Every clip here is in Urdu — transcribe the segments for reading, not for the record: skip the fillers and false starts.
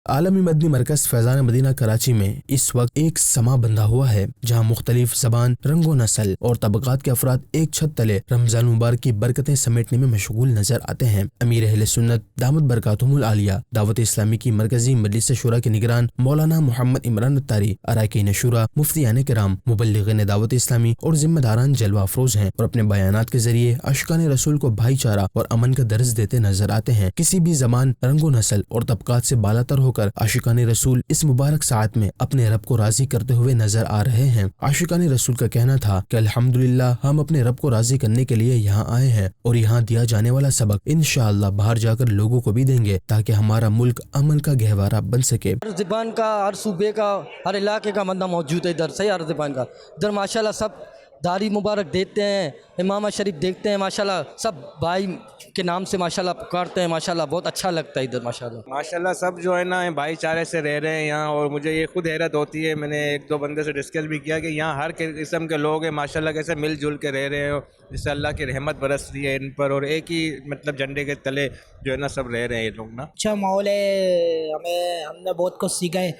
عالمی مدنی مرکز فیضان مدینہ کراچی میں اس وقت ایک سما بندھا ہوا ہے جہاں مختلف زبان، رنگ و نسل اور طبقات کے افراد ایک چھت تلے رمضان مبارک کی برکتیں سمیٹنے میں مشغول نظر آتے ہیں۔ امیر اہل سنت دامت برکاتہم العالیہ دعوت اسلامی کی مرکزی مجلس شورا کے نگران مولانا محمد عمران اتاری، اراکین شورا، مفتیان کرام، مبلغین دعوت اسلامی اور ذمہ داران جلوہ افروز ہیں اور اپنے بیانات کے ذریعے عاشقان رسول کو بھائی چارہ اور امن کا درس دیتے نظر آتے ہیں۔ کسی بھی زبان، رنگ و نسل اور طبقات سے بالا تر ہو کر عاشقان رسول اس مبارک ساعت میں اپنے رب کو راضی کرتے ہوئے نظر آ رہے ہیں۔ عاشقان رسول کا کہنا تھا کہ الحمدللہ ہم اپنے رب کو راضی کرنے کے لیے یہاں آئے ہیں اور یہاں دیا جانے والا سبق انشاءاللہ باہر جا کر لوگوں کو بھی دیں گے تاکہ ہمارا ملک امن کا گہوارہ بن سکے۔ ہر زبان کا، ہر صوبے کا، ہر علاقے کا بندہ موجود ہے ادھر، صحیح ہر زبان کا ادھر ماشاءاللہ سب داری مبارک دیتے ہیں، امامہ شریف دیکھتے ہیں، ماشاءاللہ سب بھائی کے نام سے ماشاءاللہ پکارتے ہیں، ماشاءاللہ بہت اچھا لگتا ہے ادھر ماشاءاللہ سب جو ہے نا بھائی چارے سے رہ رہے ہیں یہاں، اور مجھے یہ خود حیرت ہوتی ہے، میں نے ایک دو بندے سے ڈسکس بھی کیا کہ یہاں ہر قسم کے لوگ ہیں ماشاءاللہ، کیسے مل جل کے رہ رہے ہیں، جس سے اللہ کی رحمت برس رہی ہے ان پر، اور ایک ہی مطلب جھنڈے کے تلے جو ہے نا سب رہ رہے ہیں یہ لوگ نا۔ اچھا ماحول ہے، ہم نے بہت کچھ سیکھا ہے،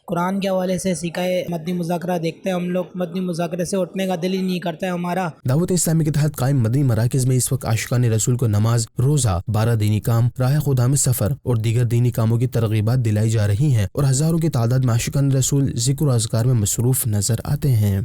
قرآن کے حوالے سے سیکھا ہے۔ مدنی مذاکرہ دیکھتے ہیں ہم لوگ، مدنی مذاکرے سے اٹھنے کا دل ہی نہیں کرتا ہے ہمارا۔ دعوت اسلامی کے تحت قائم مدنی مراکز میں اس وقت عاشقان رسول کو نماز، روزہ، 12 دینی کام، راہ خدا میں سفر اور دیگر دینی کاموں کی ترغیبات دلائی جا رہی ہیں اور ہزاروں کی تعداد میں عاشقان رسول ذکر و اذکار میں مصروف نظر آتے ہیں۔